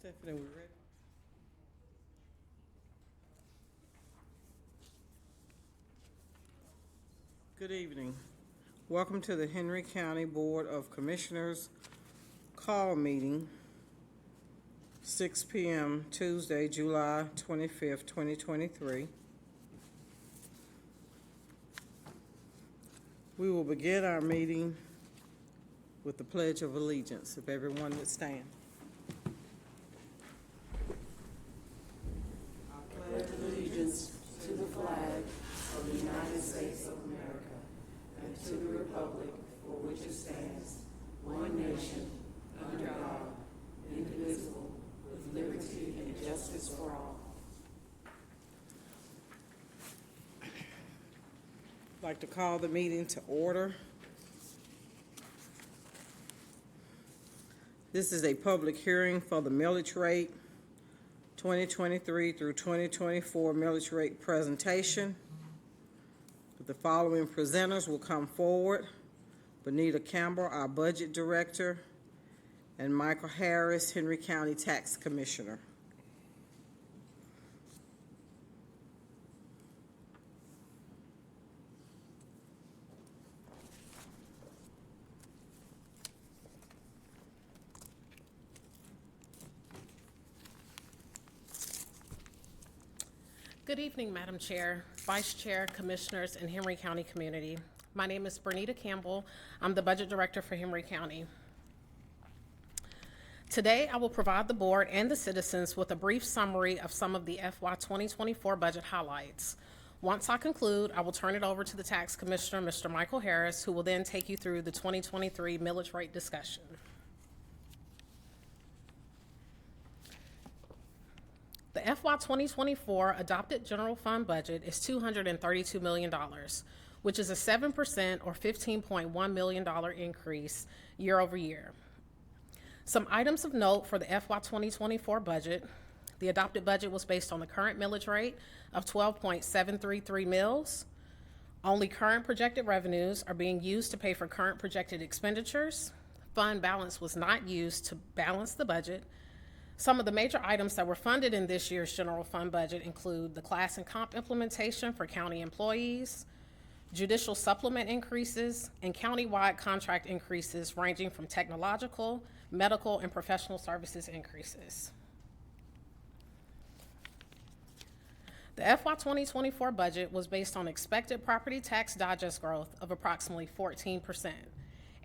Stephanie, we ready? Good evening. Welcome to the Henry County Board of Commissioners call meeting, 6 p.m. Tuesday, July 25th, 2023. We will begin our meeting with the Pledge of Allegiance, if everyone would stand. I pledge allegiance to the flag of the United States of America and to the republic for which it stands, one nation, under God, indivisible, with liberty and justice for all. I'd like to call the meeting to order. This is a public hearing for the millage rate 2023 through 2024 millage rate presentation. The following presenters will come forward: Bonita Campbell, our budget director, and Michael Harris, Henry County Tax Commissioner. Good evening, Madam Chair, Vice Chair, Commissioners, and Henry County community. My name is Bonita Campbell. I'm the Budget Director for Henry County. Today, I will provide the board and the citizens with a brief summary of some of the FY 2024 budget highlights. Once I conclude, I will turn it over to the Tax Commissioner, Mr. Michael Harris, who will then take you through the 2023 millage rate discussion. The FY 2024 adopted general fund budget is $232 million, which is a 7% or $15.1 million increase year over year. Some items of note for the FY 2024 budget: the adopted budget was based on the current millage rate of 12.733 mills. Only current projected revenues are being used to pay for current projected expenditures. Fund balance was not used to balance the budget. Some of the major items that were funded in this year's general fund budget include the class and comp implementation for county employees, judicial supplement increases, and county-wide contract increases ranging from technological, medical, and professional services increases. The FY 2024 budget was based on expected property tax digest growth of approximately 14%.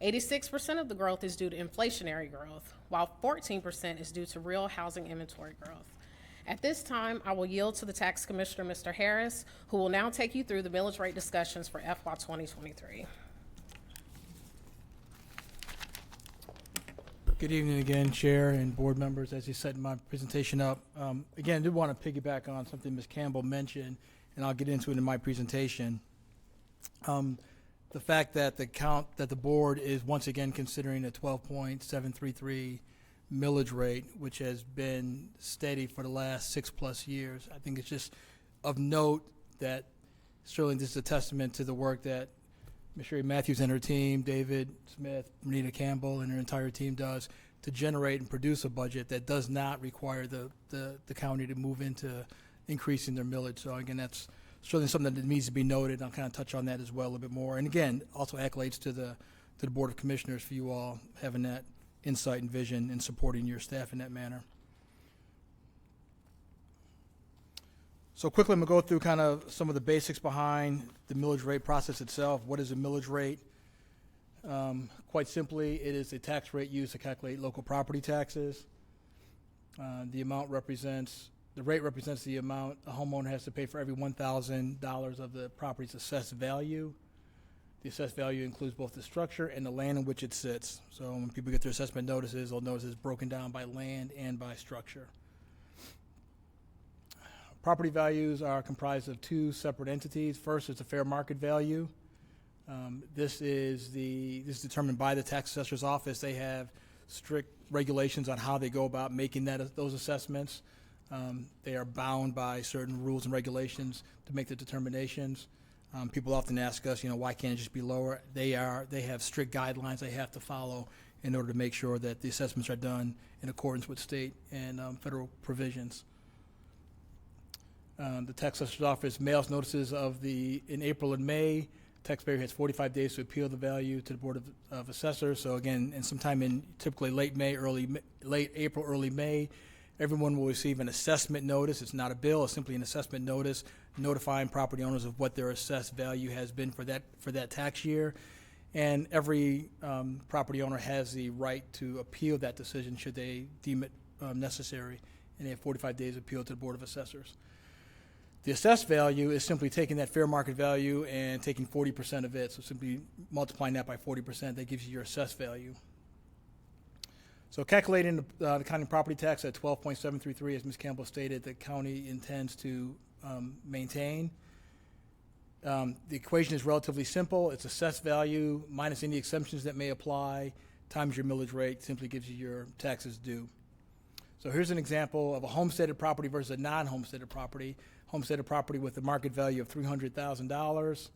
86% of the growth is due to inflationary growth, while 14% is due to real housing inventory growth. At this time, I will yield to the Tax Commissioner, Mr. Harris, who will now take you through the millage rate discussions for FY 2023. Good evening again, Chair and board members. As you set my presentation up, again, I did want to piggyback on something Ms. Campbell mentioned, and I'll get into it in my presentation. The fact that the board is once again considering a 12.733 millage rate, which has been steady for the last 6+ years. I think it's just of note that certainly this is a testament to the work that Ms. Sherry Matthews and her team, David Smith, Bonita Campbell, and her entire team does to generate and produce a budget that does not require the county to move into increasing their millage. So again, that's certainly something that needs to be noted. I'll kind of touch on that as well a little bit more. And again, also accolades to the Board of Commissioners for you all having that insight and vision and supporting your staff in that manner. So quickly, I'm going to go through kind of some of the basics behind the millage rate process itself. What is a millage rate? Quite simply, it is a tax rate used to calculate local property taxes. The rate represents the amount a homeowner has to pay for every $1,000 of the property's assessed value. The assessed value includes both the structure and the land in which it sits. So when people get their assessment notices, they'll notice it's broken down by land and by structure. Property values are comprised of two separate entities. First is the fair market value. This is determined by the tax assessor's office. They have strict regulations on how they go about making those assessments. They are bound by certain rules and regulations to make the determinations. People often ask us, why can't it just be lower? They have strict guidelines they have to follow in order to make sure that the assessments are done in accordance with state and federal provisions. The tax assessor's office mails notices in April and May. Taxpayer has 45 days to appeal the value to the Board of Assessors. So again, and sometime in typically late April, early May, everyone will receive an assessment notice. It's not a bill, it's simply an assessment notice notifying property owners of what their assessed value has been for that tax year. And every property owner has the right to appeal that decision should they deem it necessary, and they have 45 days to appeal to the Board of Assessors. The assessed value is simply taking that fair market value and taking 40% of it, so simply multiplying that by 40%, that gives you your assessed value. So calculating the county property tax at 12.733, as Ms. Campbell stated, the county intends to maintain. The equation is relatively simple. It's assessed value minus any exemptions that may apply times your millage rate simply gives you your taxes due. So here's an example of a homesteaded property versus a non-homesteaded property. Homesteaded property with a market value of $300,000.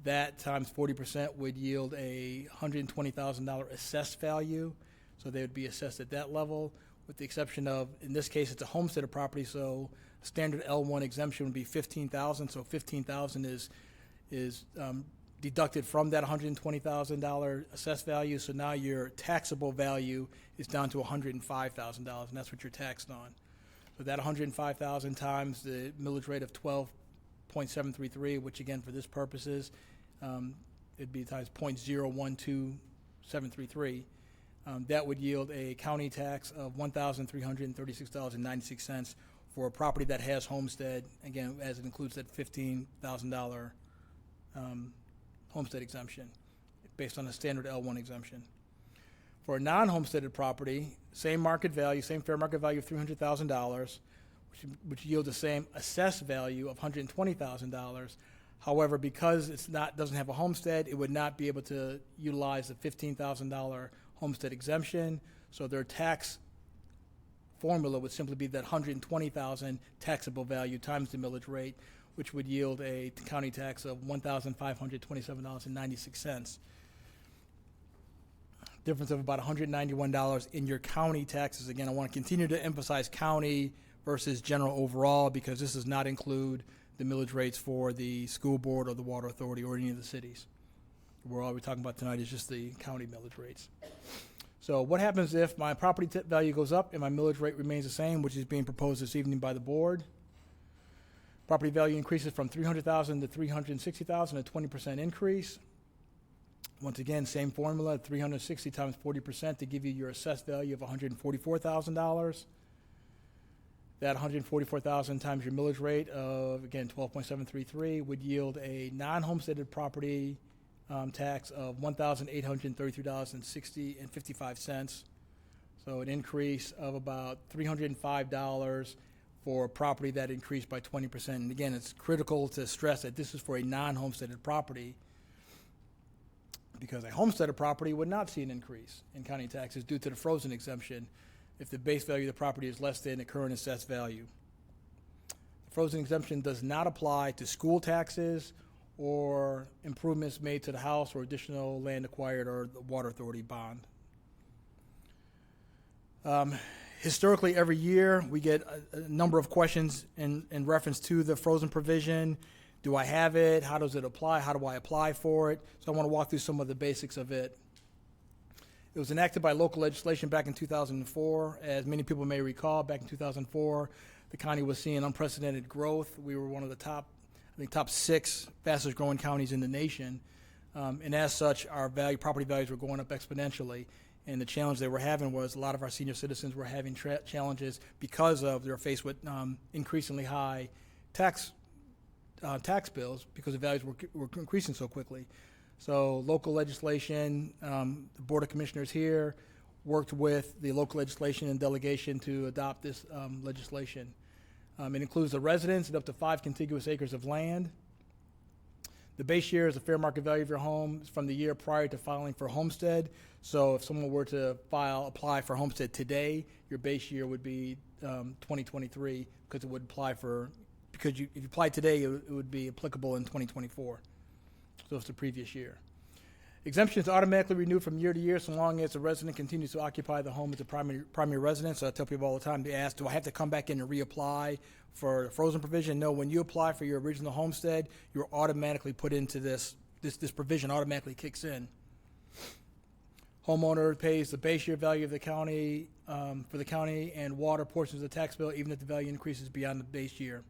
That times 40% would yield a $120,000 assessed value. So they would be assessed at that level, with the exception of, in this case, it's a homesteaded property, so standard L1 exemption would be $15,000. So $15,000 is deducted from that $120,000 assessed value. So now your taxable value is down to $105,000, and that's what you're taxed on. So that $105,000 times the millage rate of 12.733, which again for this purposes, it'd be times 0.012733. That would yield a county tax of $1,336.96 for a property that has homestead, again, as it includes that $15,000 homestead exemption based on a standard L1 exemption. For a non-homesteaded property, same market value, same fair market value of $300,000, which yields the same assessed value of $120,000. However, because doesn't have a homestead, it would not be able to utilize the $15,000 homestead exemption. So their tax formula would simply be that $120,000 taxable value times the millage rate, which would yield a county tax of $1,527.96. Difference of about $191 in your county taxes. Again, I want to continue to emphasize county versus general overall, because this does not include the millage rates for the school board or the water authority or any of the cities. All we're talking about tonight is just the county millage rates. So what happens if my property value goes up and my millage rate remains the same, which is being proposed this evening by the board? Property value increases from $300,000 to $360,000, a 20% increase. Once again, same formula, 360 times 40% to give you your assessed value of $144,000. That $144,000 times your millage rate of, again, 12.733 would yield a non-homesteaded property tax of $1,833.55. So an increase of about $305 for a property that increased by 20%. And again, it's critical to stress that this is for a non-homesteaded property, because a homesteaded property would not see an increase in county taxes due to the frozen exemption if the base value of the property is less than the current assessed value. The frozen exemption does not apply to school taxes or improvements made to the house or additional land acquired or the water authority bond. Historically, every year we get a number of questions in reference to the frozen provision. Do I have it? How does it apply? How do I apply for it? So I want to walk through some of the basics of it. It was enacted by local legislation back in 2004. As many people may recall, back in 2004, the county was seeing unprecedented growth. We were one of the top 6 fastest growing counties in the nation. And as such, our property values were going up exponentially. And the challenge they were having was a lot of our senior citizens were having challenges because of they're faced with increasingly high tax bills because the values were increasing so quickly. So local legislation, the Board of Commissioners here worked with the local legislation and delegation to adopt this legislation. It includes the residents and up to 5 contiguous acres of land. The base year is the fair market value of your home from the year prior to filing for homestead. So if someone were to apply for homestead today, your base year would be 2023 because it would apply if you applied today, it would be applicable in 2024. So it's the previous year. Exemption is automatically renewed from year to year so long as the resident continues to occupy the home as a primary residence. So I tell people all the time, they ask, do I have to come back in and reapply for frozen provision? No, when you apply for your original homestead, you're automatically put into this provision automatically kicks in. Homeowner pays the base year value of the county, for the county and water portions of the tax bill, even if the value increases beyond the base year.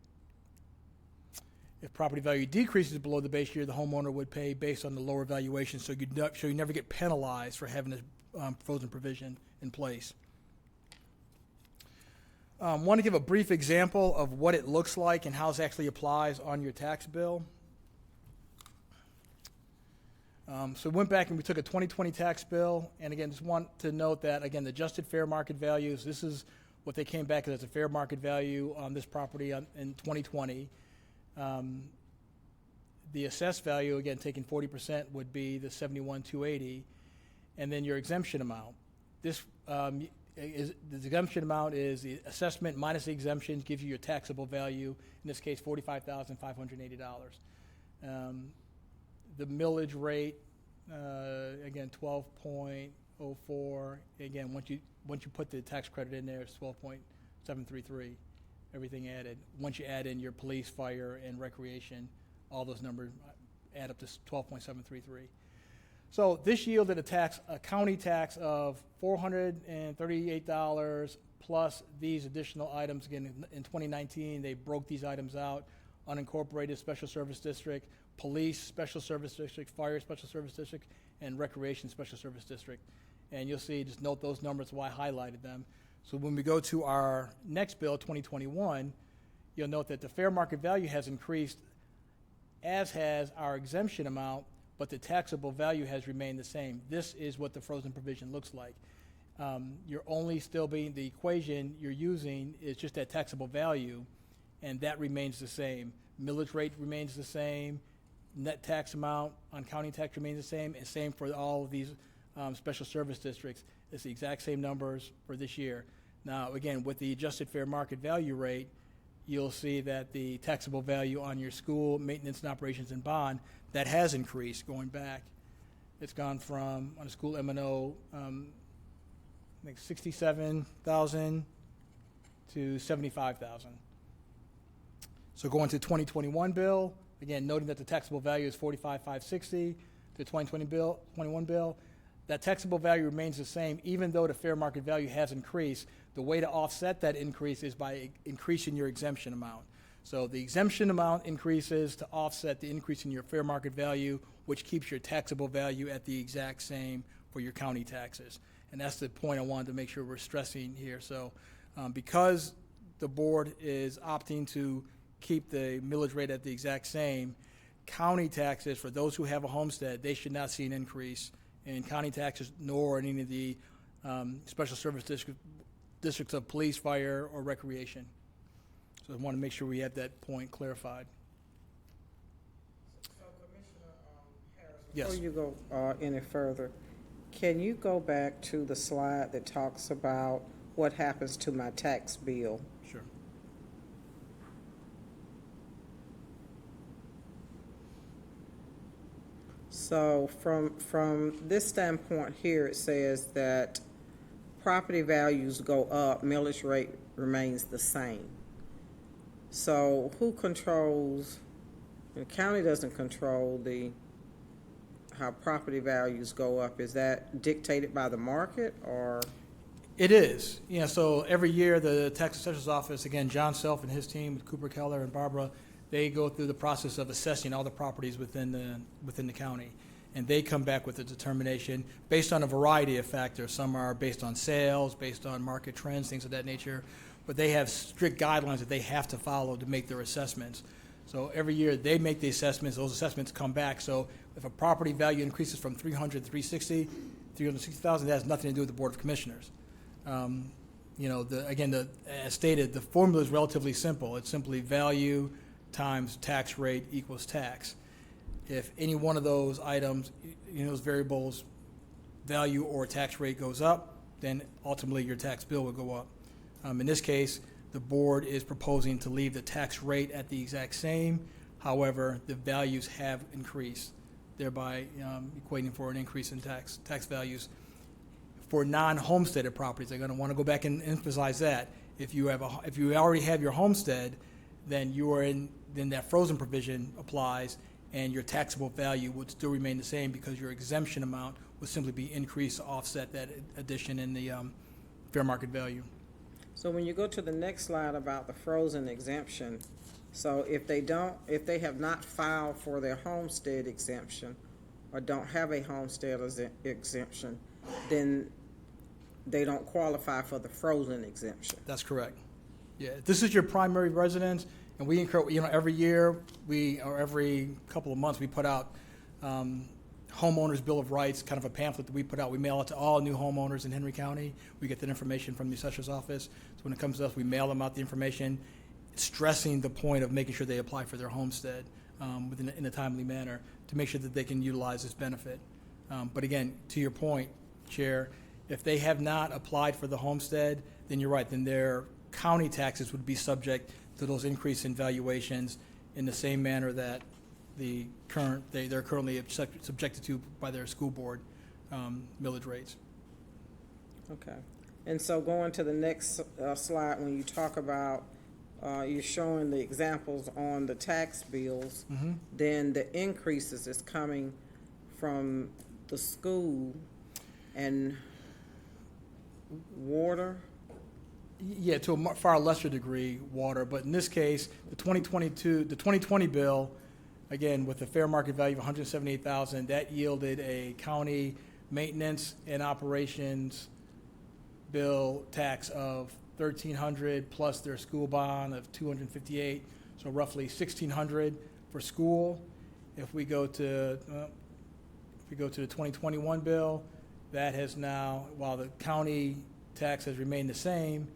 If property value decreases below the base year, the homeowner would pay based on the lower valuation, so you never get penalized for having this frozen provision in place. Want to give a brief example of what it looks like and how it actually applies on your tax bill. So we went back and we took a 2020 tax bill, and again, just want to note that, again, the adjusted fair market values, this is what they came back as a fair market value on this property in 2020. The assessed value, again, taking 40% would be the 71,280, and then your exemption amount. This the exemption amount is the assessment minus the exemptions gives you your taxable value. In this case, $45,580. The millage rate, again, 12.04. Again, once you put the tax credit in there, it's 12.733. Everything added. Once you add in your police, fire, and recreation, all those numbers add up to 12.733. So this yielded a county tax of $438 plus these additional items. Again, in 2019, they broke these items out: unincorporated special service district, police special service district, fire special service district, and recreation special service district. And you'll see, just note those numbers, why I highlighted them. So when we go to our next bill, 2021, you'll note that the fair market value has increased, as has our exemption amount, but the taxable value has remained the same. This is what the frozen provision looks like. You're only still being, the equation you're using is just that taxable value, and that remains the same. Millage rate remains the same. Net tax amount on county tax remains the same, and same for all of these special service districts. It's the exact same numbers for this year. Now, again, with the adjusted fair market value rate, you'll see that the taxable value on your school maintenance and operations and bond, that has increased going back. It's gone from, on a school M&O, I think 67,000 to 75,000. So going to 2021 bill, again, noting that the taxable value is 45,560, the 2021 bill, that taxable value remains the same, even though the fair market value has increased. The way to offset that increase is by increasing your exemption amount. So the exemption amount increases to offset the increase in your fair market value, which keeps your taxable value at the exact same for your county taxes. And that's the point I wanted to make sure we're stressing here. So because the board is opting to keep the millage rate at the exact same, county taxes, for those who have a homestead, they should not see an increase in county taxes, nor in any of the special service districts of police, fire, or recreation. So I want to make sure we have that point clarified. So Commissioner Harris, Yes. before you go any further, can you go back to the slide that talks about what happens to my tax bill? Sure. So from this standpoint here, it says that property values go up, millage rate remains the same. So who controls, the county doesn't control how property values go up. Is that dictated by the market, or? It is. Yeah, so every year the tax assessor's office, again, John Self and his team, with Cooper Keller and Barbara, they go through the process of assessing all the properties within the county. And they come back with a determination based on a variety of factors. Some are based on sales, based on market trends, things of that nature. But they have strict guidelines that they have to follow to make their assessments. So every year they make the assessments, those assessments come back. So if a property value increases from 300 to 360,000, that has nothing to do with the Board of Commissioners. As stated, the formula is relatively simple. It's simply value times tax rate equals tax. If any one of those items, those variables, value or tax rate goes up, then ultimately your tax bill will go up. In this case, the board is proposing to leave the tax rate at the exact same. However, the values have increased. thereby equating for an increase in tax values. For non-homesteaded properties, I'm going to want to go back and emphasize that. If you already have your homestead, then then that frozen provision applies, and your taxable value would still remain the same because your exemption amount would simply be increased to offset that addition in the fair market value. So when you go to the next slide about the frozen exemption, so if they have not filed for their homestead exemption or don't have a homestead exemption, then they don't qualify for the frozen exemption. That's correct. Yeah, if this is your primary residence, and we incur, every year, or every couple of months, we put out homeowners' Bill of Rights, kind of a pamphlet that we put out. We mail it to all new homeowners in Henry County. We get that information from the assessor's office. So when it comes to us, we mail them out the information, stressing the point of making sure they apply for their homestead in a timely manner to make sure that they can utilize this benefit. But again, to your point, Chair, if they have not applied for the homestead, then you're right, then their county taxes would be subject to those increase in valuations in the same manner that they're currently subjected to by their school board millage rates. Okay. And so going to the next slide, when you talk about, you're showing the examples on the tax bills, then the increases is coming from the school and water. Yeah, to a far lesser degree, water. But in this case, the 2020 bill, again, with a fair market value of $178,000, that yielded a county maintenance and operations bill tax of $1,300 plus their school bond of $258, so roughly $1,600 for school. If we go to the 2021 bill, that has now, while the county tax has remained the same,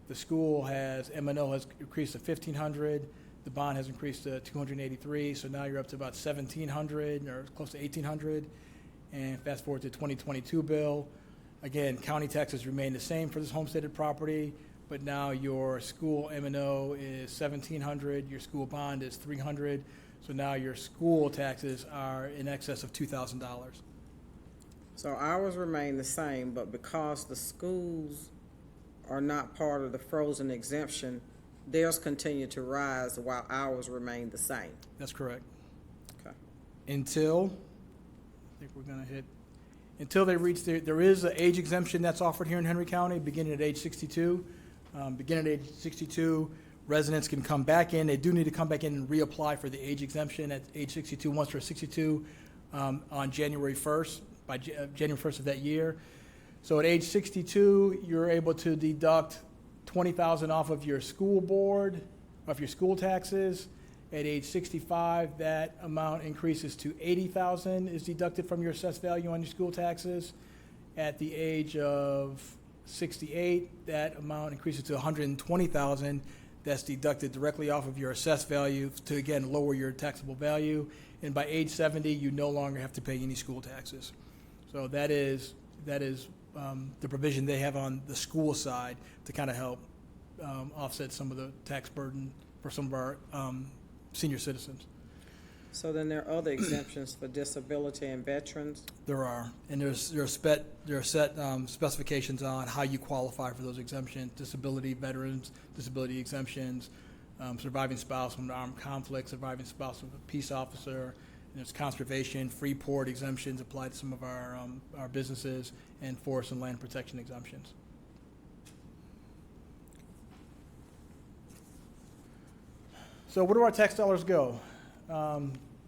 the school M&O has increased to $1,500. The bond has increased to $283. So now you're up to about $1,700 or close to $1,800. And fast forward to 2022 bill, again, county taxes remain the same for this homesteaded property, but now your school M&O is $1,700. Your school bond is $300. So now your school taxes are in excess of $2,000. So ours remain the same, but because the schools are not part of the frozen exemption, theirs continue to rise while ours remain the same. That's correct. Okay. Until they reach there is an age exemption that's offered here in Henry County beginning at age 62. Beginning at age 62, residents can come back in. They do need to come back in and reapply for the age exemption at age 62 once they're 62 on January 1st, by January 1st of that year. So at age 62, you're able to deduct $20,000 off of your school board, off your school taxes. At age 65, that amount increases to $80,000 is deducted from your assessed value on your school taxes. At the age of 68, that amount increases to $120,000. That's deducted directly off of your assessed value to, again, lower your taxable value. And by age 70, you no longer have to pay any school taxes. So that is the provision they have on the school side to kind of help offset some of the tax burden for some of our senior citizens. So then there are other exemptions for disability and veterans? There are, and there are set specifications on how you qualify for those exemptions: disability, veterans, disability exemptions, surviving spouse from an armed conflict, surviving spouse of a peace officer. And there's conservation, free port exemptions apply to some of our businesses, and forest and land protection exemptions. So where do our tax dollars go?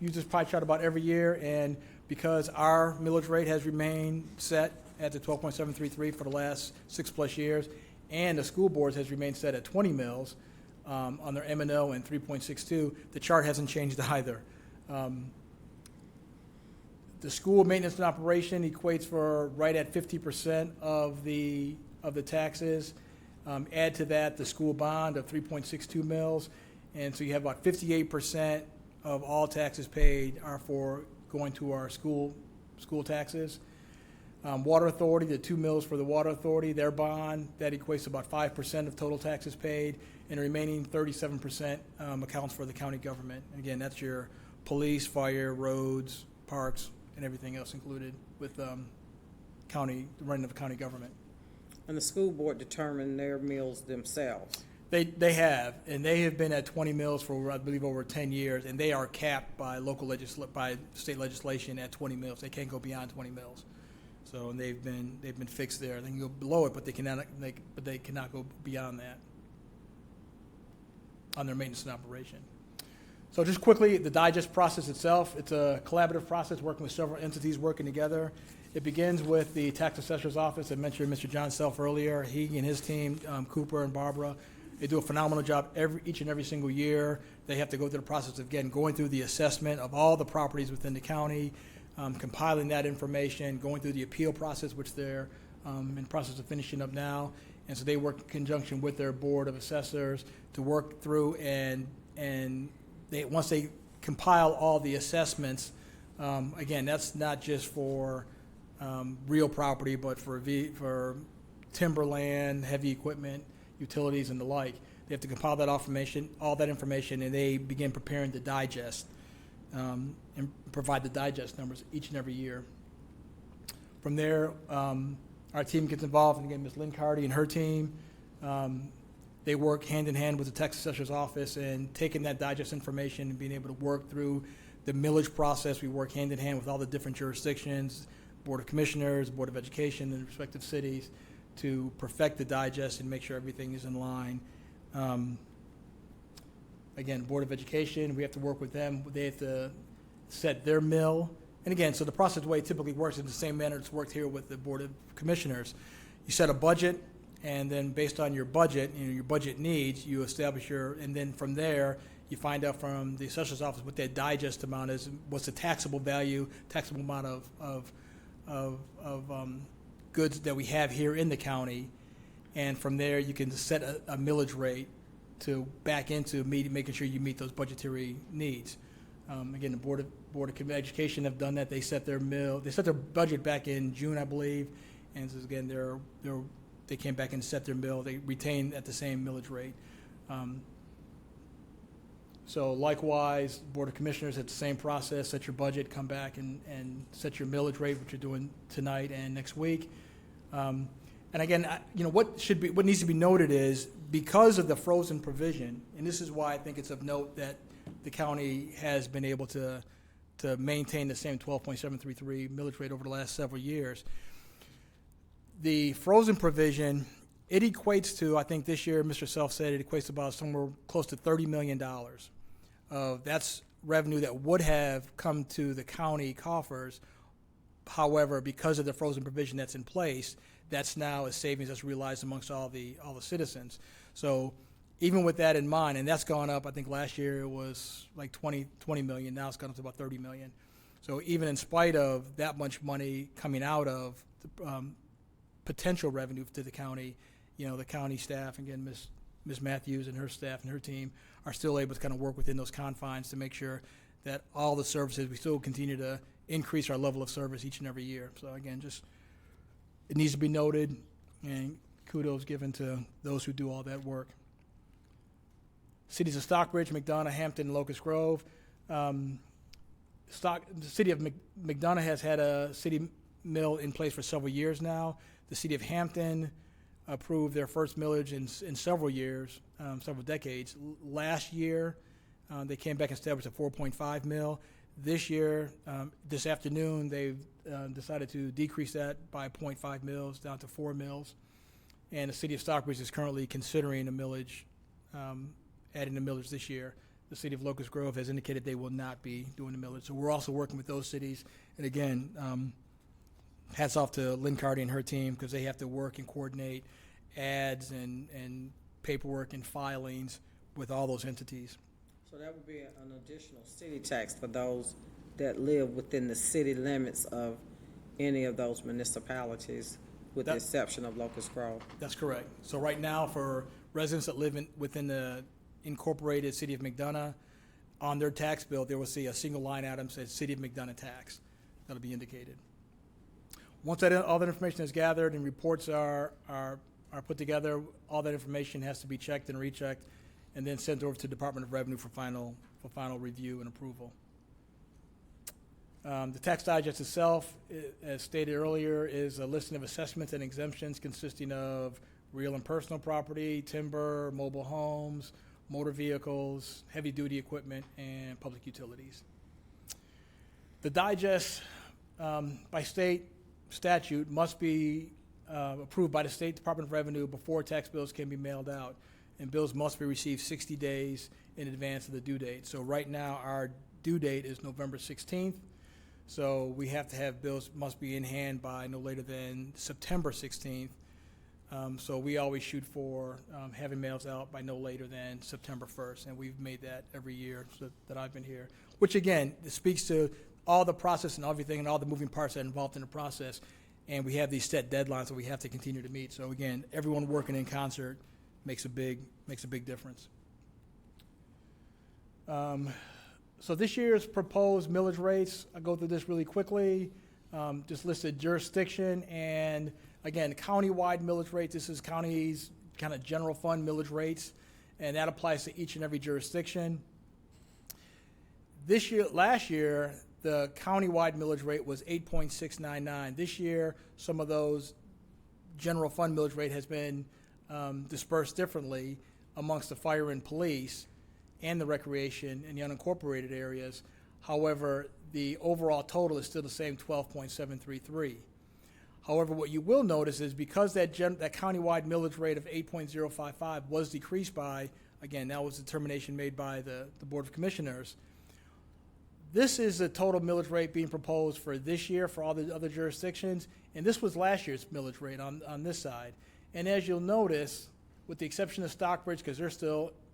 Use this pie chart about every year, and because our millage rate has remained set at the 12.733 for the last 6+ years, and the school boards has remained set at 20 mills on their M&O and 3.62, the chart hasn't changed either. The school maintenance and operation equates for right at 50% of the taxes. Add to that the school bond of 3.62 mills, and so you have about 58% of all taxes paid are for going to our school taxes. Water Authority, the 2 mills for the Water Authority, their bond, that equates to about 5% of total taxes paid, and the remaining 37% accounts for the county government. And again, that's your police, fire, roads, parks, and everything else included with county, the running of the county government. And the school board determined their mills themselves. They have, and they have been at 20 mills for, I believe, over 10 years, and they are capped by by state legislation at 20 mills. They can't go beyond 20 mills. So, and they've been fixed there. They can go below it, but they cannot go beyond that on their maintenance and operation. So just quickly, the digest process itself, it's a collaborative process working with several entities working together. It begins with the tax assessor's office. I mentioned Mr. John Self earlier. He and his team, Cooper and Barbara, they do a phenomenal job each and every single year. They have to go through the process of, again, going through the assessment of all the properties within the county, compiling that information, going through the appeal process, which they're in the process of finishing up now. And so they work in conjunction with their board of assessors to work through, and once they compile all the assessments, again, that's not just for real property, but for timberland, heavy equipment, utilities, and the like. They have to compile that all that information, and they begin preparing the digest and provide the digest numbers each and every year. From there, our team gets involved, and again, Ms. Lynn Cardy and her team, they work hand in hand with the tax assessor's office and taking that digest information and being able to work through the millage process. We work hand in hand with all the different jurisdictions, Board of Commissioners, Board of Education in the respective cities, to perfect the digest and make sure everything is in line. Again, Board of Education, we have to work with them. They have to set their mill. And again, so the process, the way it typically works, in the same manner it's worked here with the Board of Commissioners. You set a budget, and then based on your budget, your budget needs, you establish and then from there, you find out from the assessor's office what that digest amount is, what's the taxable value, taxable amount of goods that we have here in the county, and from there you can set a millage rate to back into making sure you meet those budgetary needs. Again, the Board of Education have done that. They set their budget back in June, I believe, and so again, they came back and set their mill. They retained at the same millage rate. So likewise, Board of Commissioners had the same process, set your budget, come back and set your millage rate, which you're doing tonight and next week. And again, what needs to be noted is, because of the frozen provision, and this is why I think it's of note that the county has been able to maintain the same 12.733 millage rate over the last several years. The frozen provision, it equates to, I think this year, Mr. Self said it equates to about somewhere close to $30 million. That's revenue that would have come to the county coffers. However, because of the frozen provision that's in place, that's now a savings that's realized amongst all the citizens. So even with that in mind, and that's gone up, I think last year it was like 20 million, now it's gone up to about 30 million. So even in spite of that much money coming out of the, potential revenue to the county, the county staff, again, Ms. Matthews and her staff and her team are still able to kind of work within those confines to make sure that all the services, we still continue to increase our level of service each and every year. So again, it needs to be noted, and kudos given to those who do all that work. Cities of Stockbridge, McDonough, Hampton, and Locust Grove. The city of McDonough has had a city mill in place for several years now. The city of Hampton approved their first millage in several years, several decades. Last year, they came back and established a 4.5 mil. This year, this afternoon, they've decided to decrease that by 0.5 mils down to 4 mils. And the city of Stockbridge is currently considering a millage, adding a millage this year. The city of Locust Grove has indicated they will not be doing a millage. So we're also working with those cities. And again, hats off to Lynn Cardy and her team, because they have to work and coordinate ads and paperwork and filings with all those entities. So that would be an additional city tax for those that live within the city limits of any of those municipalities, with the exception of Locust Grove. That's correct. So right now, for residents that live within the incorporated city of McDonough, on their tax bill, they will see a single line item that says City of McDonough tax. That'll be indicated. Once all that information is gathered and reports are put together, all that information has to be checked and rechecked, and then sent over to the Department of Revenue for final review and approval. The tax digest itself, as stated earlier, is a listing of assessments and exemptions consisting of real and personal property, timber, mobile homes, motor vehicles, heavy-duty equipment, and public utilities. The digest, by state statute, must be approved by the State Department of Revenue before tax bills can be mailed out, and bills must be received 60 days in advance of the due date. So right now, our due date is November 16th, so we have to have bills must be in hand by no later than September 16th. So we always shoot for having mails out by no later than September 1st, and we've made that every year that I've been here, which again, it speaks to all the process and everything and all the moving parts that are involved in the process, and we have these set deadlines that we have to continue to meet. So again, everyone working in concert makes a big difference. So this year's proposed millage rates, I'll go through this really quickly. Just listed jurisdiction, and again, county-wide millage rates. This is counties' kind of general fund millage rates, and that applies to each and every jurisdiction. Last year, the county-wide millage rate was 8.699. This year, some of those general fund millage rate has been dispersed differently amongst the fire and police and the recreation and the unincorporated areas. However, the overall total is still the same, 12.733. However, what you will notice is because that countywide millage rate of 8.055 was decreased by, again, that was a determination made by the Board of Commissioners. This is the total millage rate being proposed for this year for all the other jurisdictions, and this was last year's millage rate on this side. And as you'll notice, with the exception of Stockbridge, because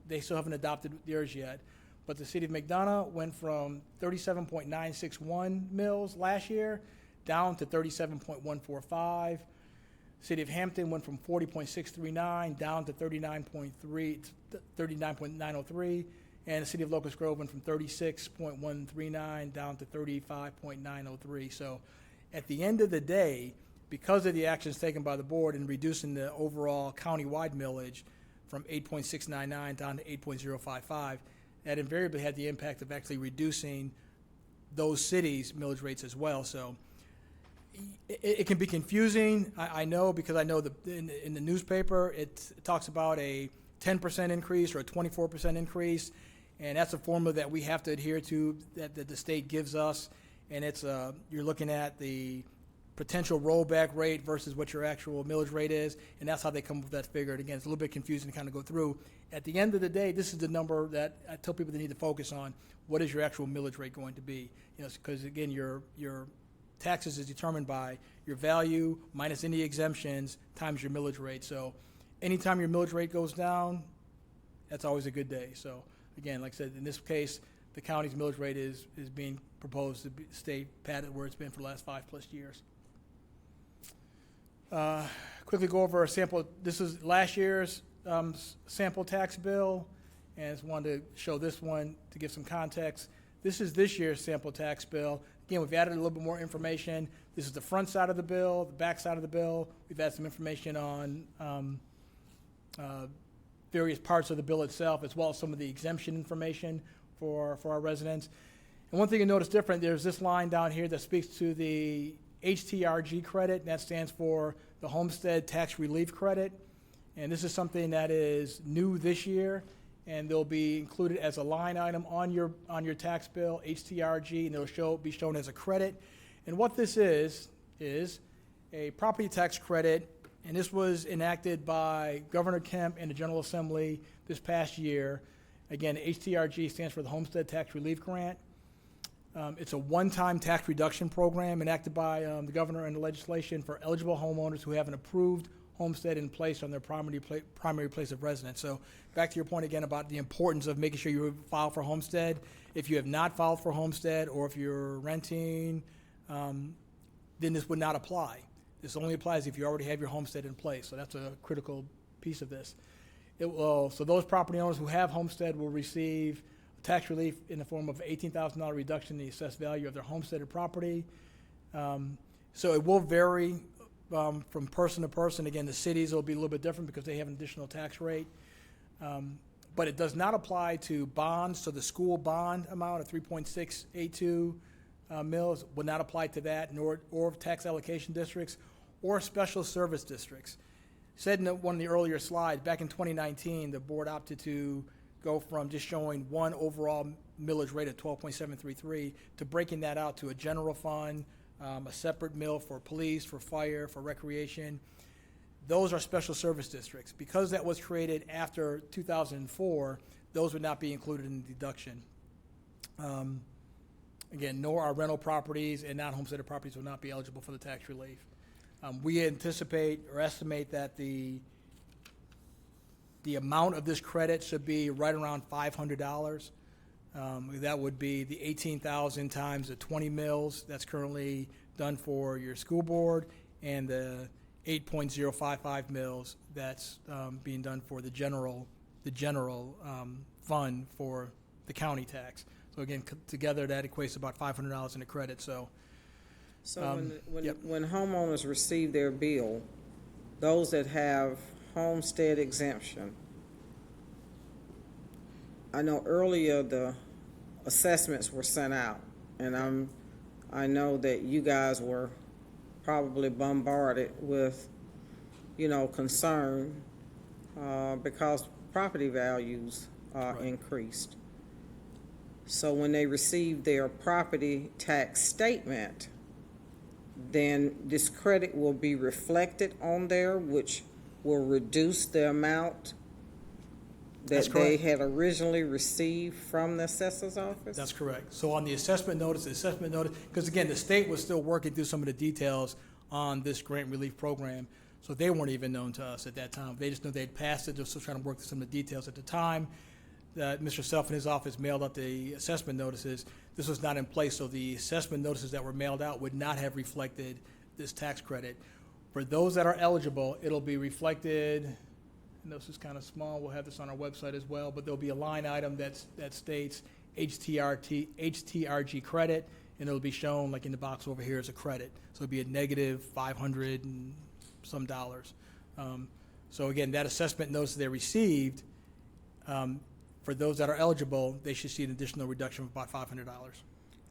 they still haven't adopted theirs yet, but the city of McDonough went from 37.961 mills last year down to 37.145. City of Hampton went from 40.639 down to 39.903. And the city of Locust Grove went from 36.139 down to 35.903. So at the end of the day, because of the actions taken by the board in reducing the overall county-wide millage from 8.699 down to 8.055, that invariably had the impact of actually reducing those cities' millage rates as well. So it can be confusing, I know, because I know in the newspaper it talks about a 10% increase or a 24% increase, and that's a formula that we have to adhere to that the state gives us, and it's you're looking at the potential rollback rate versus what your actual millage rate is, and that's how they come up with that figure. And again, it's a little bit confusing to kind of go through. At the end of the day, this is the number that I tell people they need to focus on. What is your actual millage rate going to be? Because again, your taxes is determined by your value minus any exemptions times your millage rate. So anytime your millage rate goes down, that's always a good day. So again, like I said, in this case, the county's millage rate is being proposed to stay padded where it's been for the last 5+ years. Quickly go over a sample. This is last year's sample tax bill, and I just wanted to show this one to give some context. This is this year's sample tax bill. Again, we've added a little bit more information. This is the front side of the bill, the back side of the bill. We've added some information on various parts of the bill itself, as well as some of the exemption information for our residents. And one thing you notice different, there's this line down here that speaks to the HTRG credit, and that stands for the Homestead Tax Relief Credit. And this is something that is new this year, and they'll be included as a line item on your tax bill, HTRG, and it'll be shown as a credit. And what this is a property tax credit, and this was enacted by Governor Kemp and the General Assembly this past year. Again, HTRG stands for the Homestead Tax Relief Grant. It's a one-time tax reduction program enacted by the governor and the legislation for eligible homeowners who have an approved homestead in place on their primary place of residence. So back to your point again about the importance of making sure you file for homestead. If you have not filed for homestead, or if you're renting, then this would not apply. This only applies if you already have your homestead in place. So that's a critical piece of this. So those property owners who have homestead will receive tax relief in the form of $18,000 reduction in the assessed value of their homesteaded property. So it will vary from person to person. Again, the cities will be a little bit different because they have an additional tax rate. But it does not apply to bonds. So the school bond amount of 3.682 mills would not apply to that, or tax allocation districts, or special service districts. Said in one of the earlier slides, back in 2019, the board opted to go from just showing one overall millage rate of 12.733 to breaking that out to a general fund, a separate mill for police, for fire, for recreation. Those are special service districts. Because that was created after 2004, those would not be included in the deduction. Again, nor our rental properties and non-homesteaded properties will not be eligible for the tax relief. We anticipate or estimate that the amount of this credit should be right around $500. That would be the 18,000 times the 20 mills that's currently done for your school board, and the 8.055 mills that's being done for the general fund for the county tax. So again, together that equates to about $500 in the credit. So when homeowners receive their bill, those that have homestead exemption, I know earlier the assessments were sent out, and I know that you guys were probably bombarded with, concern because property values increased. So when they receive their property tax statement, then this credit will be reflected on there, which will reduce the amount that they had originally received from the assessor's office? That's correct. So on the assessment notice, because again, the state was still working through some of the details on this grant relief program, so they weren't even known to us at that time. They just knew they'd passed it, just still trying to work through some of the details at the time. That Mr. Self and his office mailed out the assessment notices. This was not in place, so the assessment notices that were mailed out would not have reflected this tax credit. For those that are eligible, it'll be reflected, and this is kind of small, we'll have this on our website as well, but there'll be a line item that states HTRG credit, and it'll be shown like in the box over here as a credit. So it'll be a negative $500 and some dollars. So again, that assessment notice they received, for those that are eligible, they should see an additional reduction of about $500.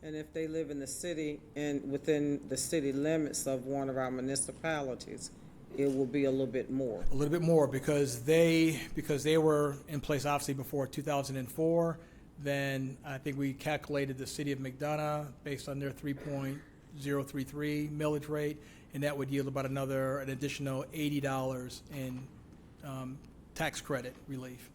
And if they live in the city and within the city limits of one of our municipalities, it will be a little bit more. A little bit more because they were in place obviously before 2004. Then I think we calculated the city of McDonough based on their 3.033 millage rate, and that would yield about an additional $80 in tax credit relief.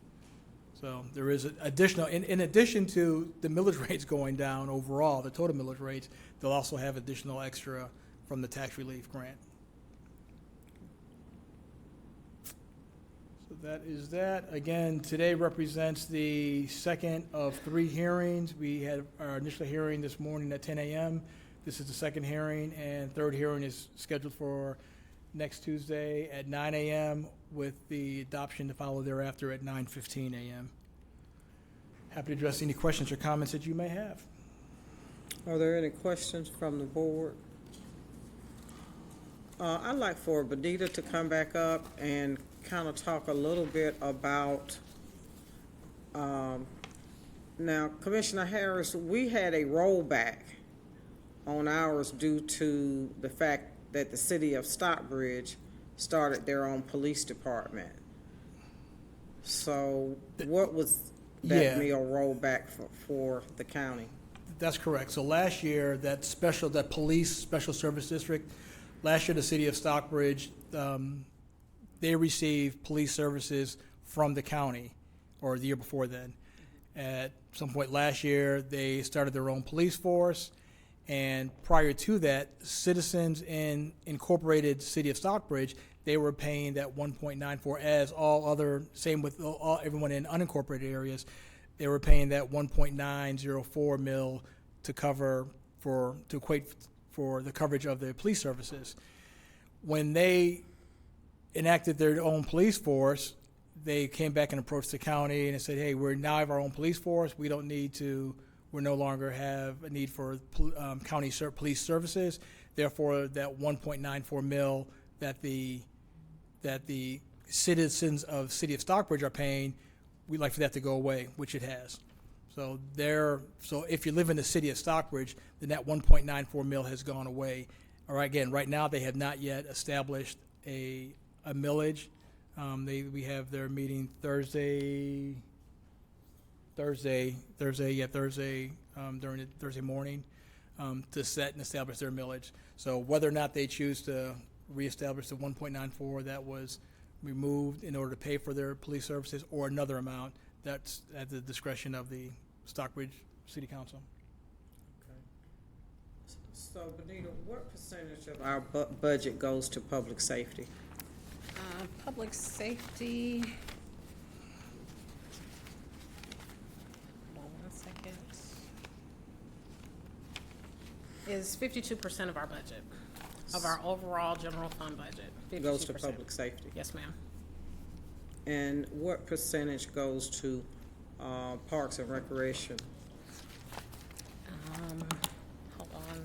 So there is additional, in addition to the millage rates going down overall, the total millage rates, they'll also have additional extra from the tax relief grant. So that is that. Again, today represents the second of 3 hearings. We had our initial hearing this morning at 10 a.m. This is the second hearing, and third hearing is scheduled for next Tuesday at 9 a.m. with the adoption to follow thereafter at 9:15 a.m. Happy to address any questions or comments that you may have. Are there any questions from the board? I'd like for Benita to come back up and kind of talk a little bit about, now, Commissioner Harris, we had a rollback on ours due to the fact that the city of Stockbridge started their own police department. So what was that meal rollback for the county? That's correct. So last year, that police special service district, last year the city of Stockbridge, they received police services from the county, or the year before then. At some point last year, they started their own police force. And prior to that, citizens in incorporated city of Stockbridge, they were paying that 1.94 as all other, same with everyone in unincorporated areas, they were paying that 1.904 mil to equate for the coverage of the police services. When they enacted their own police force, they came back and approached the county and said, hey, we now have our own police force. We no longer have a need for county police services. Therefore, that 1.94 mil that the citizens of city of Stockbridge are paying, we'd like for that to go away, which it has. So if you live in the city of Stockbridge, then that 1.94 mil has gone away. All right, again, right now they have not yet established a millage. We have their meeting Thursday during the Thursday morning to set and establish their millage. So whether or not they choose to reestablish the 1.94 that was removed in order to pay for their police services or another amount, that's at the discretion of the Stockbridge City Council. So, Benita, what percentage of our budget goes to public safety? Public safety. Hold on 1 second. Is 52% of our budget, of our overall general fund budget. 52%. Goes to public safety. Yes, ma'am. And what percentage goes to parks and recreation? Hold on.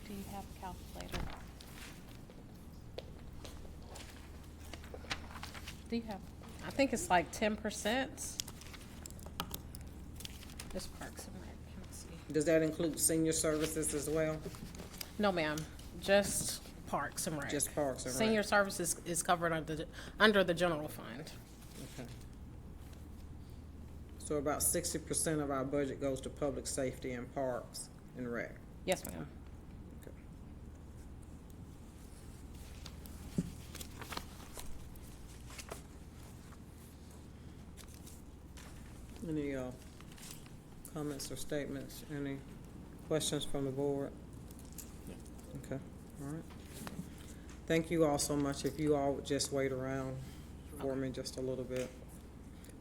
Do you have a calculator? Do you have, I think it's like 10%. This Parks and Rec, can I see? Does that include senior services as well? No, ma'am, just Parks and Rec. Just Parks and Rec? Senior services is covered under the general fund. Okay. So about 60% of our budget goes to public safety and parks and rec. Yes, ma'am. Okay. Any comments or statements? Any questions from the board? Okay, all right. Thank you all so much. If you all would just wait around for me just a little bit.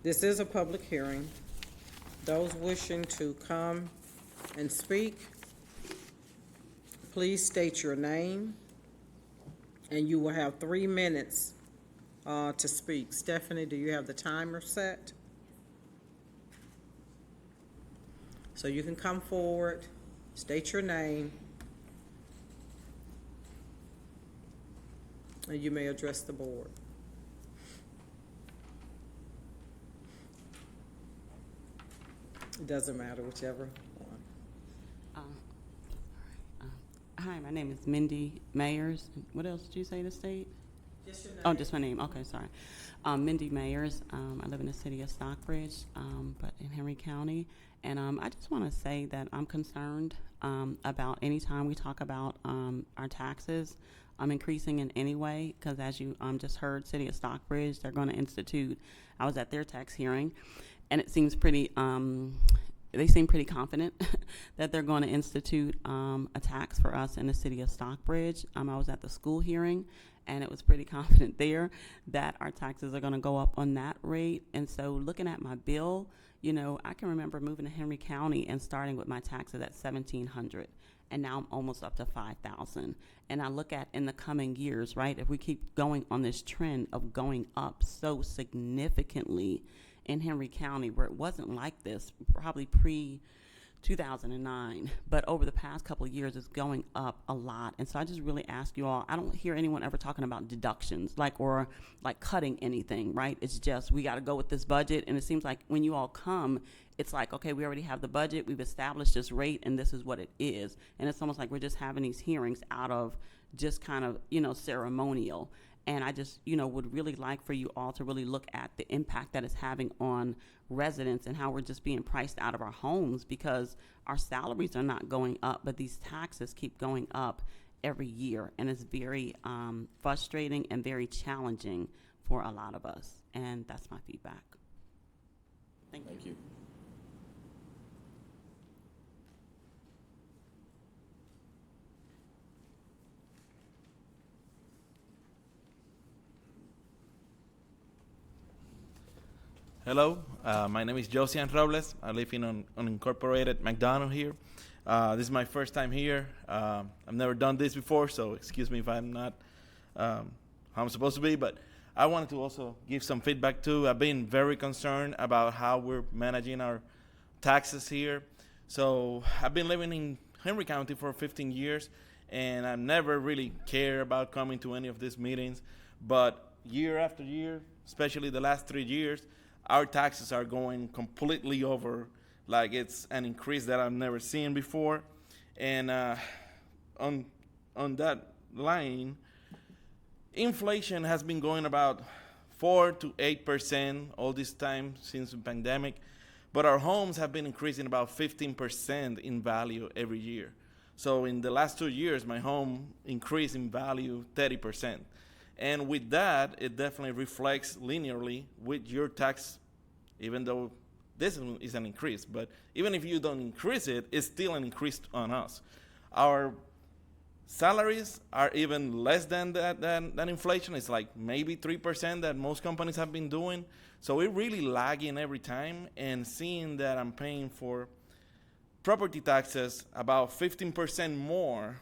This is a public hearing. Those wishing to come and speak, please state your name, and you will have 3 minutes to speak. Stephanie, do you have the timer set? So you can come forward, state your name, and you may address the board. It doesn't matter, whichever one. Hi, my name is Mindy Mayers. What else did you say to state? Just your name. Oh, just my name. Okay, sorry. Mindy Mayers. I live in the city of Stockbridge, but in Henry County. And I just want to say that I'm concerned about any time we talk about our taxes increasing in any way, because as you just heard, city of Stockbridge, they're going to institute, I was at their tax hearing, and it seems pretty, they seem pretty confident that they're going to institute a tax for us in the city of Stockbridge. I was at the school hearing, and it was pretty confident there that our taxes are going to go up on that rate. And so looking at my bill, you know, I can remember moving to Henry County and starting with my taxes at $1,700, and now I'm almost up to $5,000. And I look at in the coming years, right, if we keep going on this trend of going up so significantly in Henry County, where it wasn't like this, probably pre-2009, but over the past couple of years, it's going up a lot. And so I just really ask you all, I don't hear anyone ever talking about deductions, or cutting anything, right? It's just, we got to go with this budget. And it seems like when you all come, it's like, okay, we already have the budget, we've established this rate, and this is what it is. And it's almost like we're just having these hearings out of just kind of, ceremonial. And I just, would really like for you all to really look at the impact that it's having on residents and how we're just being priced out of our homes, because our salaries are not going up, but these taxes keep going up every year. And it's very frustrating and very challenging for a lot of us. And that's my feedback. Thank you. Hello, my name is Josian Robles. I live in unincorporated McDonough here. This is my first time here. I've never done this before, so excuse me if I'm not how I'm supposed to be, but I wanted to also give some feedback too. I've been very concerned about how we're managing our taxes here. So I've been living in Henry County for 15 years, and I've never really cared about coming to any of these meetings. But year after year, especially the last 3 years, our taxes are going completely over like it's an increase that I've never seen before. And on that line, inflation has been going about 4 to 8% all this time since the pandemic, but our homes have been increasing about 15% in value every year. So in the last 2 years, my home increased in value 30%. And with that, it definitely reflects linearly with your tax, even though this is an increase. But even if you don't increase it, it's still an increase on us. Our salaries are even less than inflation. It's like maybe 3% that most companies have been doing. So we're really lagging every time, and seeing that I'm paying for property taxes about 15% more,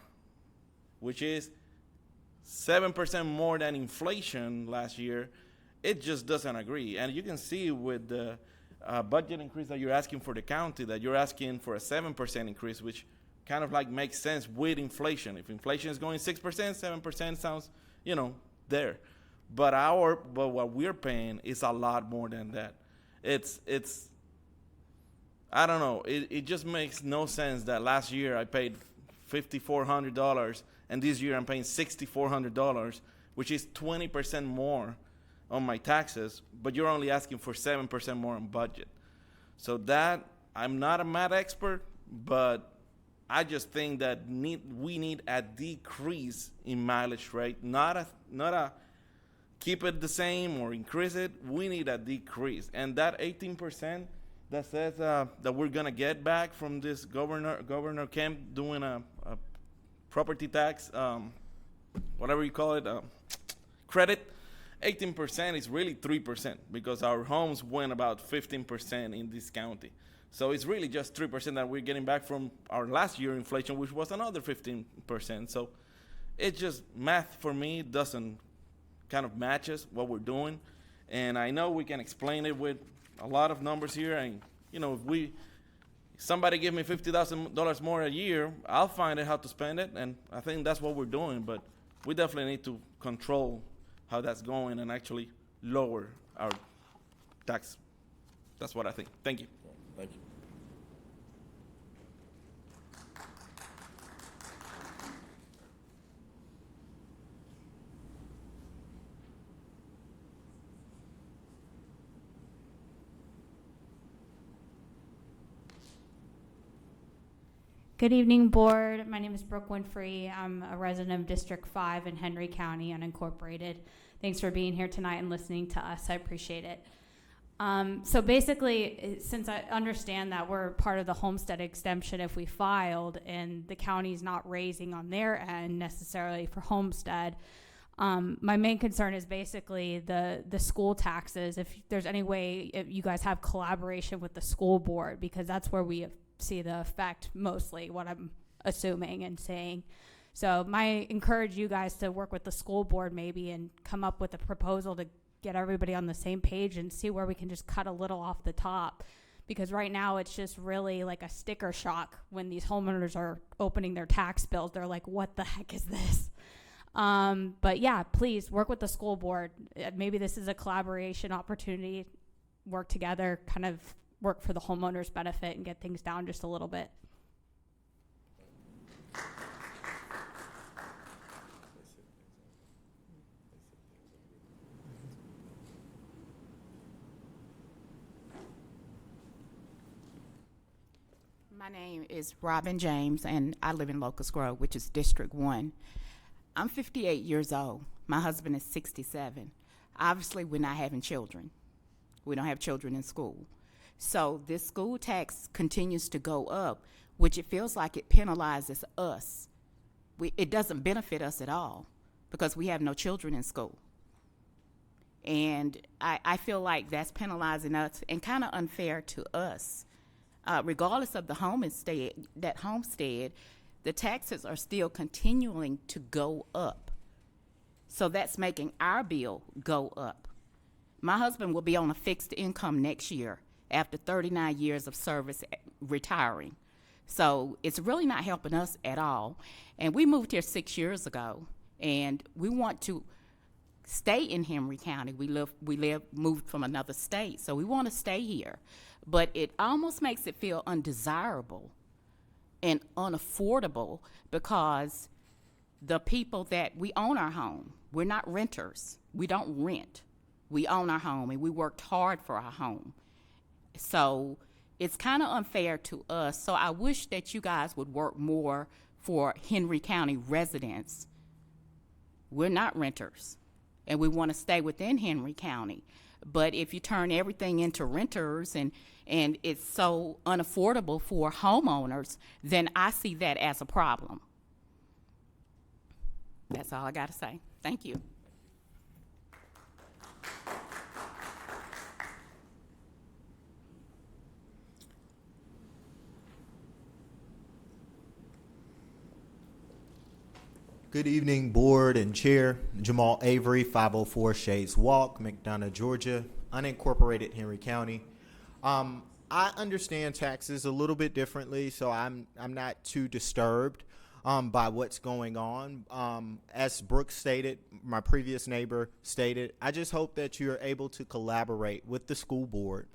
which is 7% more than inflation last year, it just doesn't agree. And you can see with the budget increase that you're asking for the county, that you're asking for a 7% increase, which kind of like makes sense with inflation. If inflation is going 6%, 7% sounds, there. But what we're paying is a lot more than that. It's I don't know. It just makes no sense that last year I paid $5,400 and this year I'm paying $6,400, which is 20% more on my taxes, but you're only asking for 7% more on budget. So that, I'm not a math expert, but I just think that we need a decrease in mileage rate, not a keep it the same or increase it. We need a decrease. And that 18% that says that we're gonna get back from this Governor Kemp doing a property tax, whatever you call it, credit, 18% is really 3%, because our homes went about 15% in this county. So it's really just 3% that we're getting back from our last year inflation, which was another 15%. So it just, math for me doesn't kind of matches what we're doing. And I know we can explain it with a lot of numbers here. And, if somebody give me $50,000 more a year, I'll find out how to spend it. And I think that's what we're doing. But we definitely need to control how that's going and actually lower our tax. That's what I think. Thank you. Thank you. Good evening, board. My name is Brooke Winfrey. I'm a resident of District 5 in Henry County, unincorporated. Thanks for being here tonight and listening to us. I appreciate it. So basically, since I understand that we're part of the homestead exemption if we filed, and the county's not raising on their end necessarily for homestead, my main concern is basically the school taxes. If there's any way if you guys have collaboration with the school board, because that's where we see the effect mostly, what I'm assuming and saying. So I encourage you guys to work with the school board maybe and come up with a proposal to get everybody on the same page and see where we can just cut a little off the top. Because right now it's just really like a sticker shock when these homeowners are opening their tax bills. They're like, what the heck is this? But yeah, please work with the school board. Maybe this is a collaboration opportunity, work together, kind of work for the homeowners' benefit and get things down just a little bit. My name is Robin James, and I live in Locust Grove, which is District 1. I'm 58 years old. My husband is 67. Obviously, we're not having children. We don't have children in school. So this school tax continues to go up, which it feels like it penalizes us. It doesn't benefit us at all because we have no children in school. And I feel like that's penalizing us and kind of unfair to us. Regardless of the homestead, the taxes are still continuing to go up. So that's making our bill go up. My husband will be on a fixed income next year after 39 years of service retiring. So it's really not helping us at all. And we moved here 6 years ago, and we want to stay in Henry County. We moved from another state, so we want to stay here. but it almost makes it feel undesirable and unaffordable because the people that we own our home, we're not renters. We don't rent. We own our home and we worked hard for our home. So it's kind of unfair to us. So I wish that you guys would work more for Henry County residents. We're not renters and we want to stay within Henry County. But if you turn everything into renters and it's so unaffordable for homeowners, then I see that as a problem. That's all I got to say. Thank you. Good evening, board and chair. Jamal Avery, 504 Shades Walk, McDonough, Georgia, unincorporated Henry County. I understand taxes a little bit differently, so I'm not too disturbed by what's going on. As Brooke stated, my previous neighbor stated, I just hope that you're able to collaborate with the school board.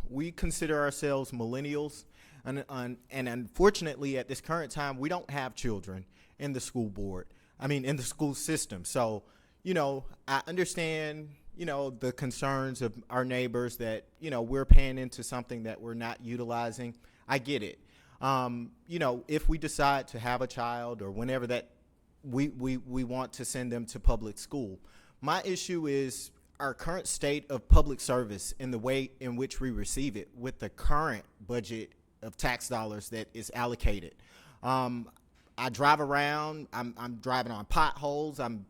We consider ourselves millennials, and unfortunately at this current time, we don't have children in the school board. In the school system. So, I understand, the concerns of our neighbors that, we're paying into something that we're not utilizing. I get it. If we decide to have a child or whenever that we want to send them to public school, my issue is our current state of public service in the way in which we receive it with the current budget of tax dollars that is allocated. I drive around, I'm driving on potholes, I'm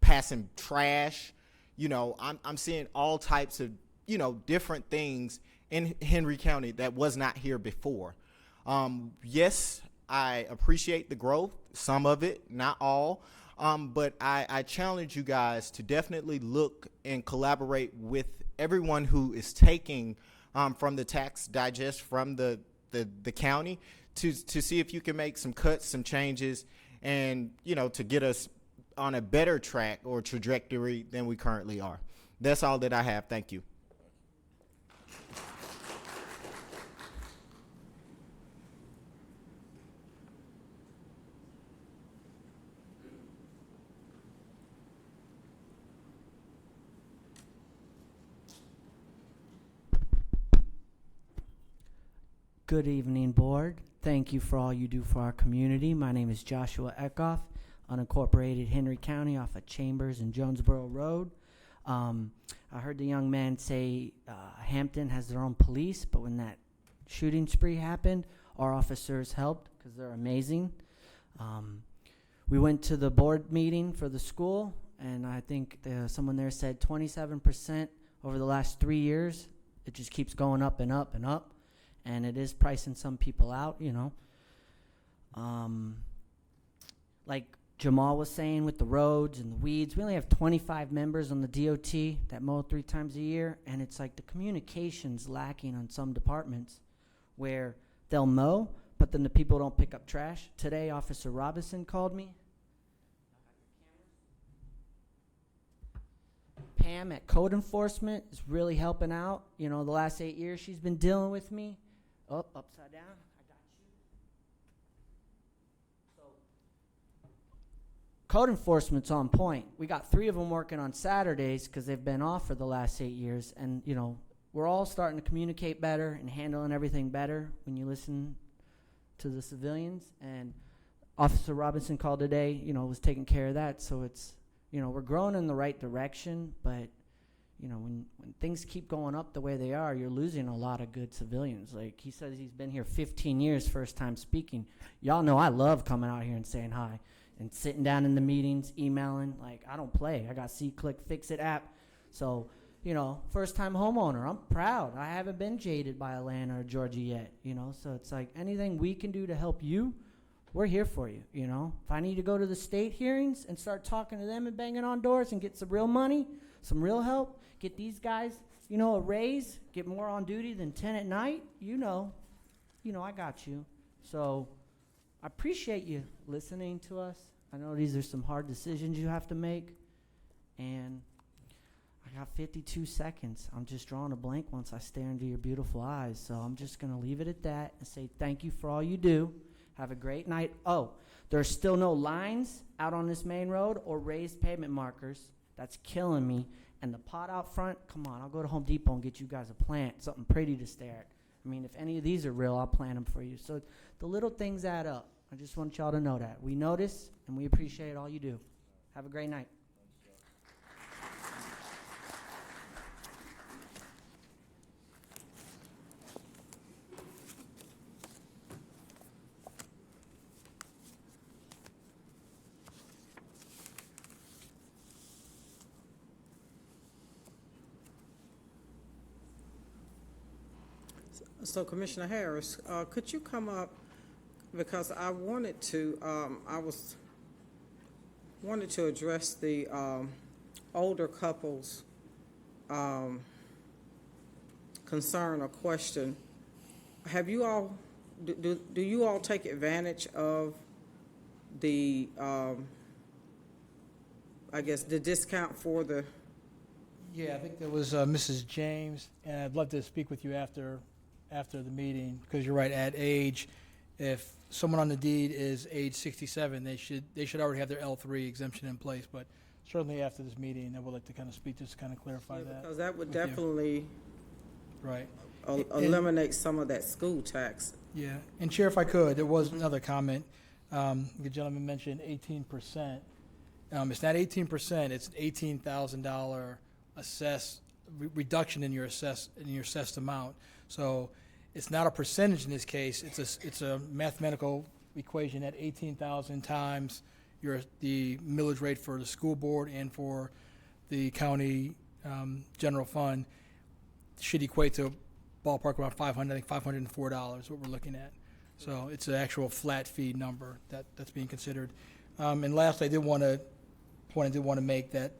passing trash, I'm seeing all types of, different things in Henry County that was not here before. Yes, I appreciate the growth, some of it, not all, but I challenge you guys to definitely look and collaborate with everyone who is taking from the tax digest from the county to see if you can make some cuts, some changes, and, to get us on a better track or trajectory than we currently are. That's all that I have. Thank you. Good evening, board. Thank you for all you do for our community. My name is Joshua Eckhoff, unincorporated Henry County off of Chambers and Jonesboro Road. I heard the young man say Hampton has their own police, but when that shooting spree happened, our officers helped because they're amazing. We went to the board meeting for the school, and I think someone there said 27% over the last 3 years. It just keeps going up and up and up. And it is pricing some people out, Like Jamal was saying with the roads and the weeds, we only have 25 members on the DOT that mow 3 times a year, and it's like the communication's lacking on some departments where they'll mow, but then the people don't pick up trash. Today, Officer Robinson called me. Pam at Code Enforcement is really helping out. The last 8 years she's been dealing with me. Oh, upside down. I got you. So, Code Enforcement's on point. We got 3 of them working on Saturdays because they've been off for the last 8 years. And, we're all starting to communicate better and handling everything better when you listen to the civilians. And Officer Robinson called today, was taking care of that. So it's, we're growing in the right direction, but when things keep going up the way they are, you're losing a lot of good civilians. Like he says he's been here 15 years, first time speaking. Y'all know I love coming out here and saying hi and sitting down in the meetings, emailing. Like, I don't play. I got C-Click Fix-It app. So, first time homeowner. I'm proud. I haven't been jaded by Atlanta or Georgia yet, So it's like anything we can do to help you, we're here for you, If I need to go to the state hearings and start talking to them and banging on doors and get some real money, some real help, get these guys, a raise, get more on duty than 10 at night, I got you. So I appreciate you listening to us. I know these are some hard decisions you have to make, and I I got 52 seconds. I'm just drawing a blank once I stare into your beautiful eyes. So I'm just going to leave it at that and say thank you for all you do. Have a great night. Oh, there's still no lines out on this main road or raised pavement markers. That's killing me. And the pot out front, come on, I'll go to Home Depot and get you guys a plant, something pretty to stare at. I mean, if any of these are real, I'll plant them for you. So the little things add up. I just want y'all to know that. We notice and we appreciate all you do. Have a great night. So Commissioner Harris, could you come up, because I wanted to, wanted to address the older couples concern or question. Have you all, do you all take advantage of the, I guess, the discount for the? Yeah, I think there was Mrs. James, and I'd love to speak with you after the meeting, because you're right, at age, if someone on the deed is age 67, they should already have their L3 exemption in place, but certainly after this meeting, I would like to kind of speak, just to kind of clarify that. Because that would with you. definitely Right. eliminate some of that school tax. Yeah, and Chair, if I could, there was another comment. The gentleman mentioned 18%. It's not 18%, it's an $18,000 reduction in your assessed amount. So it's not a percentage in this case. It's a mathematical equation at 18,000 times the millage rate for the school board and for the county general fund should equate to ballpark around $504 what we're looking at. So it's an actual flat fee number that's being considered. And last, I did want to make that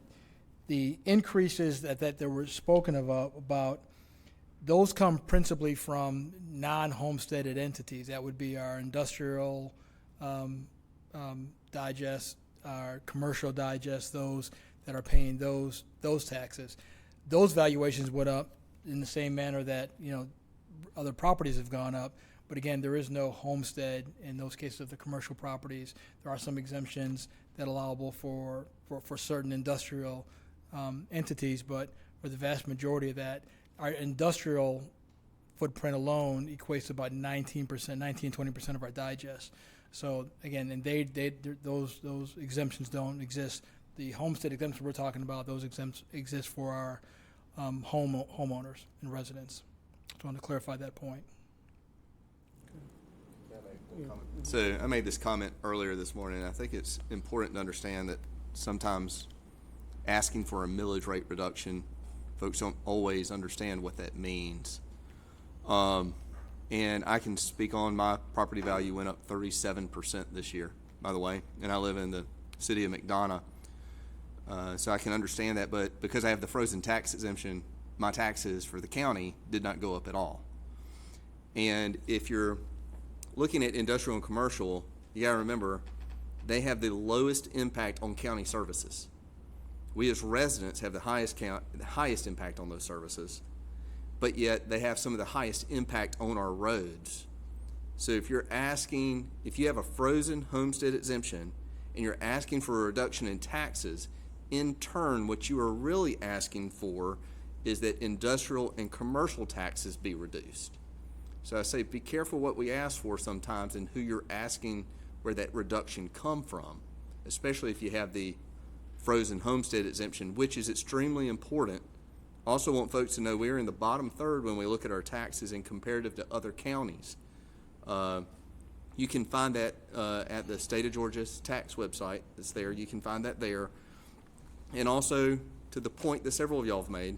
the increases that there were spoken about, those come principally from non-homesteaded entities. That would be our industrial digest, our commercial digest, those that are paying those taxes. Those valuations went up in the same manner that other properties have gone up. But again, there is no homestead in those cases of the commercial properties. There are some exemptions that are allowable for certain industrial entities, but for the vast majority of that, our industrial footprint alone equates to about 19-20% of our digest. So again, and those exemptions don't exist. The homestead exemptions we're talking about, those exemptions exist for our homeowners and residents. Just wanted to clarify that point. So I made this comment earlier this morning. I think it's important to understand that sometimes asking for a millage rate reduction, folks don't always understand what that means. And I can speak on my property value went up 37% this year, by the way, and I live in the city of McDonough. So I can understand that, but because I have the frozen tax exemption, my taxes for the county did not go up at all. And if you're looking at industrial and commercial, you gotta remember, they have the lowest impact on county services. We as residents have the highest impact on those services, but yet they have some of the highest impact on our roads. So if you have a frozen homestead exemption and you're asking for a reduction in taxes, in turn, what you are really asking for is that industrial and commercial taxes be reduced. So I say be careful what we ask for sometimes and who you're asking where that reduction come from, especially if you have the frozen homestead exemption, which is extremely important. Also want folks to know we're in the bottom third when we look at our taxes in comparative to other counties. You can find that at the State of Georgia's tax website. It's there. You can find that there. And also, to the point that several of y'all have made,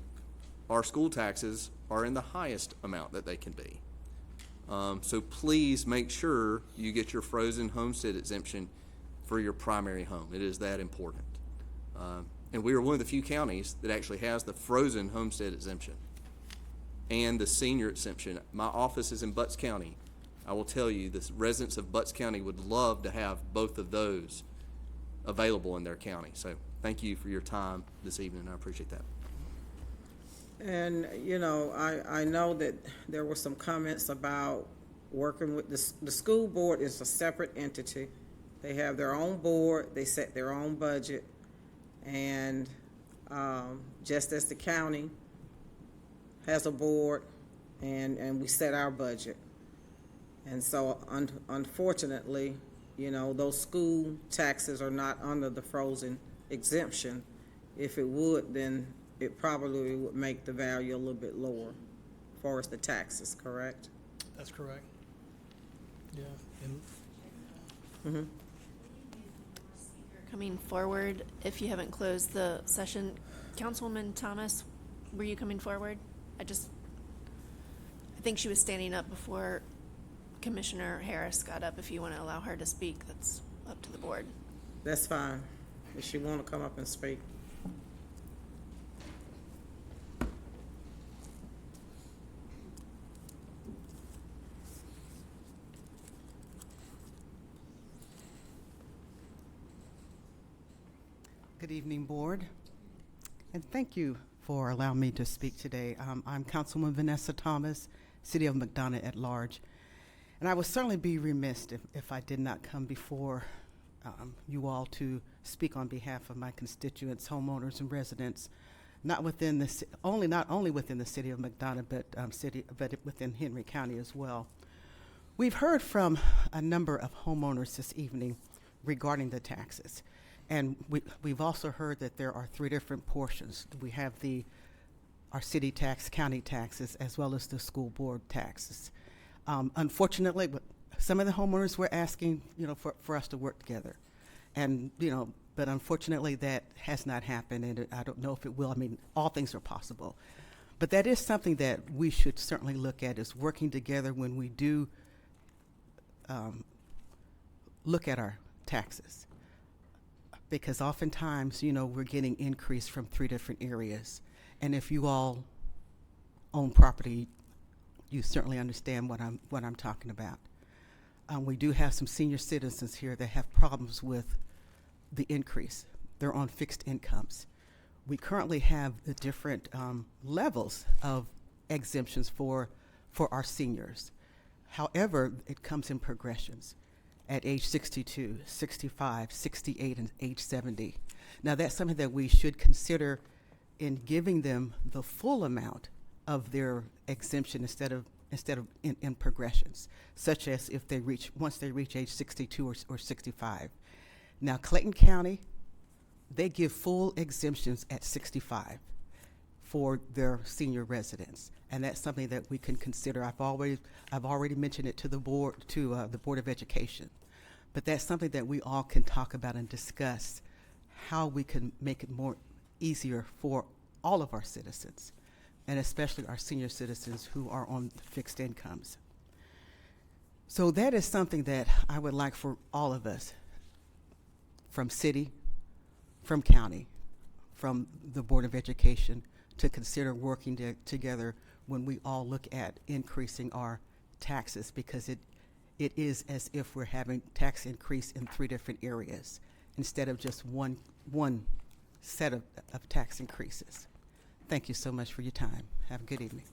our school taxes are in the highest amount that they can be. So please make sure you get your frozen homestead exemption for your primary home. It is that important. And we are one of the few counties that actually has the frozen homestead exemption and the senior exemption. My office is in Butts County. I will tell you, the residents of Butts County would love to have both of those available in their county. So thank you for your time this evening. I appreciate that. And, you know, I know that there were some comments about working with the school board is a separate entity. They have their own board, they set their own budget, and just as the county has a board, and we set our budget. And so unfortunately, you know, those school taxes are not under the frozen exemption. If it would, then it probably would make the value a little bit lower as far as the taxes, correct? That's correct. Yeah. Coming forward, if you haven't closed the session, Councilwoman Thomas, were you coming forward? I think she was standing up before Commissioner Harris got up. If you want to allow her to speak, that's up to the board. That's fine, if she want to come up and speak. Good evening, Board, and thank you for allowing me to speak today. I'm Councilwoman Vanessa Thomas, City of McDonough at large, and I would certainly be remiss if I did not come before you all to speak on behalf of my constituents, homeowners, and residents, not only within the City of McDonough, but within Henry County as well. We've heard from a number of homeowners this evening regarding the taxes. And we've also heard that there are three different portions. We have our city tax, county taxes, as well as the school board taxes. Unfortunately, some of the homeowners were asking, you know, for us to work together. And, you know, but unfortunately that has not happened, and I don't know if it will. I mean, all things are possible. But that is something that we should certainly look at, is working together when we do look at our taxes. Because oftentimes, you know, we're getting increase from three different areas. And if you all own property, you certainly understand what I'm talking about. We do have some senior citizens here that have problems with the increase. They're on fixed incomes. We currently have the different levels of exemptions for our seniors. However, it comes in progressions. At age 62, 65, 68, and age 70. Now that's something that we should consider in giving them the full amount of their exemption instead of in progressions, such as if they once they reach age 62 or 65. Now Clayton County, they give full exemptions at 65 for their senior residents, and that's something that we can consider. I've already mentioned it to the board, the Board of Education, but that's something that we all can talk about and discuss how we can make it more easier for all of our citizens, and especially our senior citizens who are on fixed incomes. So that is something that I would like for all of us, from city, from county, from the Board of Education, to consider working together when we all look at increasing our taxes, because it is as if we're having tax increase in three different areas instead of just one set of tax increases. Thank you so much for your time. Have a good evening.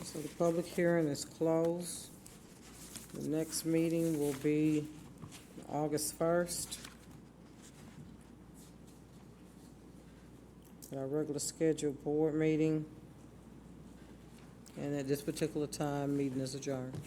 So the public hearing is closed. The next meeting will be August 1st. Our regular scheduled board meeting. And at this particular time, meeting is adjourned.